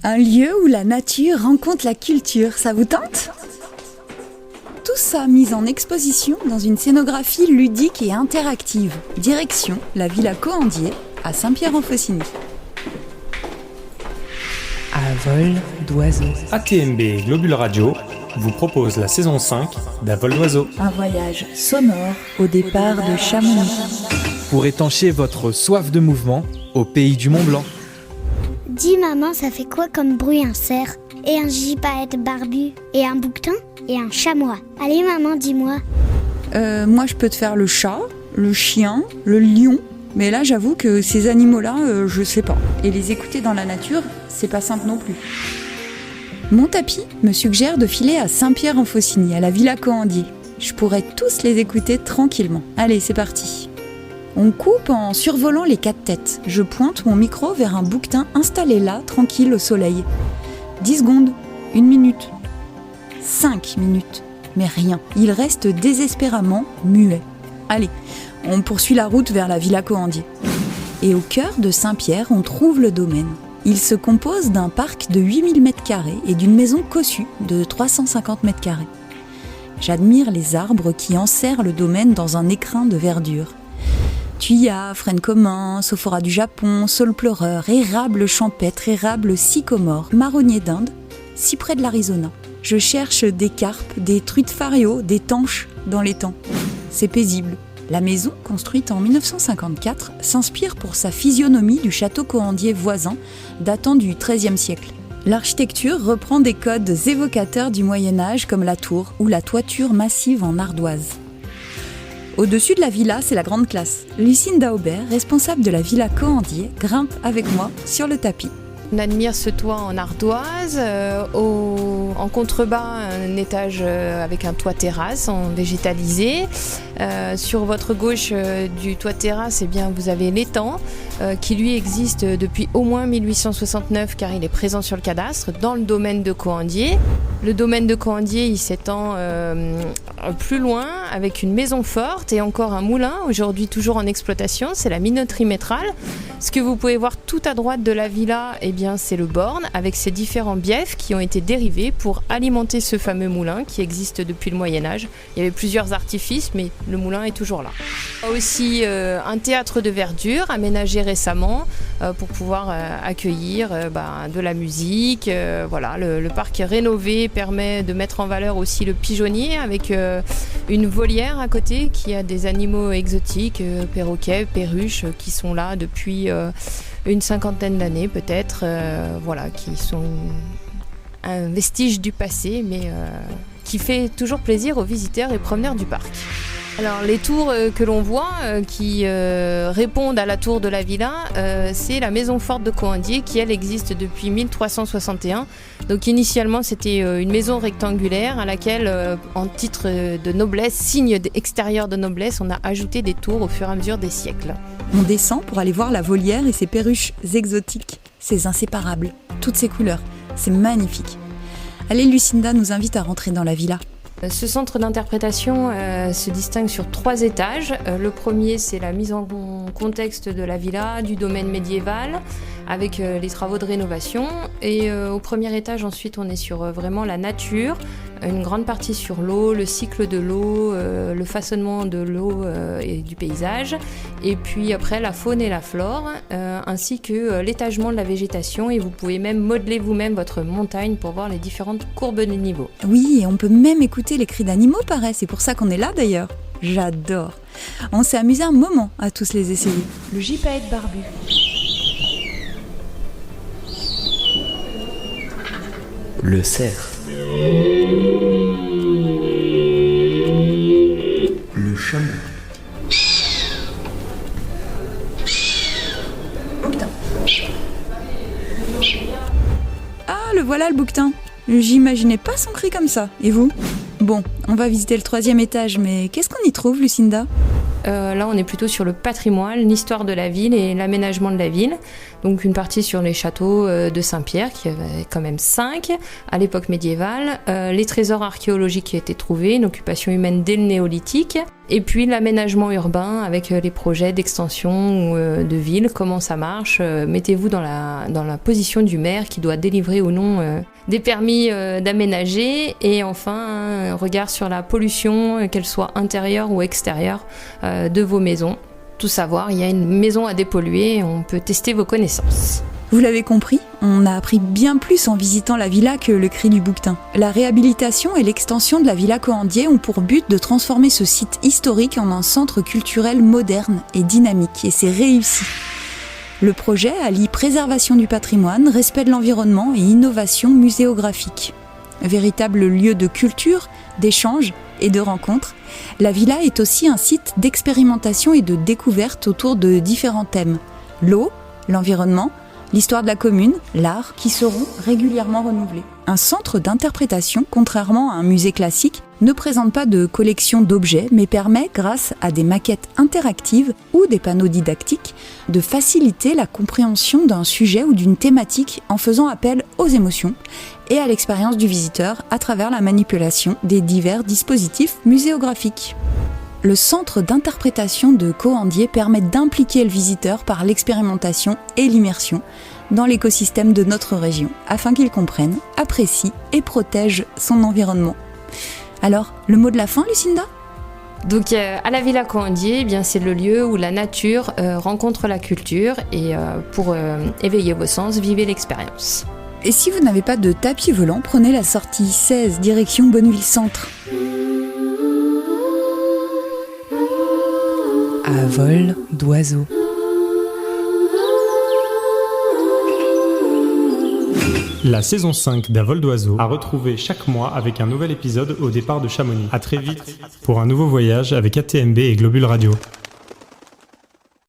Un lieu où la nature rencontre la culture, ça vous tente ? Tout ça mis en exposition dans une scénographie ludique et interactive. Direction la Villa Cohandier à Saint-Pierre-en-Faucigny. À vol d'oiseau. ATMB Globule Radio vous propose la saison 5 d'À vol d'oiseau. Un voyage sonore au départ de Chamonix. Pour étancher votre soif de mouvement au pays du Mont Blanc. Dis maman, ça fait quoi comme bruit un cerf? Et un gypaète barbu? Et un bouquetin? Et un chamois? Allez maman, dis-moi. Moi je peux te faire le chat, le chien, le lion. Mais là j'avoue que ces animaux-là, je sais pas. Et les écouter dans la nature, c'est pas simple non plus. Mon tapis me suggère de filer à Saint-Pierre-en-Faucigny, à la Villa Cohandier. Je pourrais tous les écouter tranquillement. Allez, c'est parti. On coupe en survolant les 4 têtes. Je pointe mon micro vers un bouquetin installé là, tranquille au soleil. 10 secondes, 1 minute, 5 minutes, mais rien. Il reste désespérément muet. Allez, on poursuit la route vers la Villa Cohandier. Et au cœur de Saint-Pierre, on trouve le domaine. Il se compose d'un parc de 8000 m² et d'une maison cossue de 350 m². J'admire les arbres qui enserrent le domaine dans un écrin de verdure. Thuya, frêne commun, sophora du Japon, saule pleureur, érable champêtre, érable sycomore, marronnier d'Inde, cyprès de l'Arizona. Je cherche des carpes, des truites fario, des tanches dans l'étang. C'est paisible. La maison, construite en 1954, s'inspire pour sa physionomie du château Cohandier voisin, datant du XIIIe siècle. L'architecture reprend des codes évocateurs du Moyen-Âge comme la tour ou la toiture massive en ardoise. Au-dessus de la villa, c'est la grande classe. Lucinda Aubert, responsable de la Villa Cohandier, grimpe avec moi sur le tapis. On admire ce toit en ardoise, en contrebas un étage avec un toit terrasse en végétalisé. Sur votre gauche du toit terrasse, eh bien, vous avez l'étang qui lui existe depuis au moins 1869 car il est présent sur le cadastre dans le domaine de Cohandier. Le domaine de Cohandier il s'étend plus loin avec une maison forte et encore un moulin, aujourd'hui toujours en exploitation, c'est la minoterie métrale. Ce que vous pouvez voir tout à droite de la villa, eh bien, c'est le borne avec ses différents biefs qui ont été dérivés pour alimenter ce fameux moulin qui existe depuis le Moyen-Âge. Il y avait plusieurs artifices, mais le moulin est toujours là. Aussi un théâtre de verdure aménagé récemment pour pouvoir accueillir de la musique. Voilà, le parc est rénové, permet de mettre en valeur aussi le pigeonnier avec une volière à côté qui a des animaux exotiques, perroquets, perruches qui sont là depuis une 50aine d'années peut-être, qui sont un vestige du passé, mais qui fait toujours plaisir aux visiteurs et promeneurs du parc. Alors les tours que l'on voit qui répondent à la tour de la villa, c'est la maison forte de Cohandier qui elle existe depuis 1361. Donc initialement c'était une maison rectangulaire à laquelle en titre de noblesse, signe extérieur de noblesse, on a ajouté des tours au fur et à mesure des siècles. On descend pour aller voir la volière et ses perruches exotiques, ses inséparables, toutes ces couleurs, c'est magnifique. Allez, Lucinda nous invite à rentrer dans la villa. Ce centre d'interprétation se distingue sur 3 étages. Le premier, c'est la mise en contexte de la villa, du domaine médiéval, avec les travaux de rénovation. Et au premier étage, ensuite, on est sur vraiment la nature, une grande partie sur l'eau, le cycle de l'eau, le façonnement de l'eau et du paysage. Et puis après, la faune et la flore, ainsi que l'étagement de la végétation. Et vous pouvez même modeler vous-même votre montagne pour voir les différentes courbes de niveau. Oui, et on peut même écouter les cris d'animaux, pareil. C'est pour ça qu'on est là, d'ailleurs. J'adore. On s'est amusé un moment à tous les essayer. Le gypaète barbu. Le cerf. Le chameau. Bouquetin. Ah, le voilà le bouquetin. J'imaginais pas son cri comme ça. Et vous ? Bon, on va visiter le 3e étage, mais qu'est-ce qu'on y trouve, Lucinda ? Là, on est plutôt sur le patrimoine, l'histoire de la ville et l'aménagement de la ville. Donc une partie sur les châteaux de Saint-Pierre, qui avait quand même 5 à l'époque médiévale. Les trésors archéologiques qui ont été trouvés, une occupation humaine dès le néolithique. Et puis l'aménagement urbain avec les projets d'extension ou de ville, comment ça marche. Mettez-vous dans la position du maire qui doit délivrer ou non des permis d'aménager. Et enfin, un regard sur la pollution, qu'elle soit intérieure ou extérieure de vos maisons. Tout savoir, il y a une maison à dépolluer, on peut tester vos connaissances. Vous l'avez compris, on a appris bien plus en visitant la villa que le cri du bouquetin. La réhabilitation et l'extension de la villa Coandier ont pour but de transformer ce site historique en un centre culturel moderne et dynamique, et c'est réussi. Le projet allie préservation du patrimoine, respect de l'environnement et innovation muséographique. Véritable lieu de culture, d'échange et de rencontres, la villa est aussi un site d'expérimentation et de découverte autour de différents thèmes. L'eau, l'environnement, l'histoire de la commune, l'art, qui seront régulièrement renouvelés. Un centre d'interprétation, contrairement à un musée classique, ne présente pas de collection d'objets, mais permet, grâce à des maquettes interactives ou des panneaux didactiques, de faciliter la compréhension d'un sujet ou d'une thématique en faisant appel aux émotions et à l'expérience du visiteur à travers la manipulation des divers dispositifs muséographiques. Le centre d'interprétation de Coandier permet d'impliquer le visiteur par l'expérimentation et l'immersion dans l'écosystème de notre région, afin qu'il comprenne, apprécie et protège son environnement. Alors, le mot de la fin, Lucinda ? Donc à la Villa Coandier, eh bien, c'est le lieu où la nature rencontre la culture et pour éveiller vos sens, vivez l'expérience. Et si vous n'avez pas de tapis volant, prenez la sortie 16, direction Bonneville Centre. À vol d'oiseau. La saison 5 d'À vol d'oiseau à retrouver chaque mois avec un nouvel épisode au départ de Chamonix. À très vite pour un nouveau voyage avec ATMB et Globule Radio.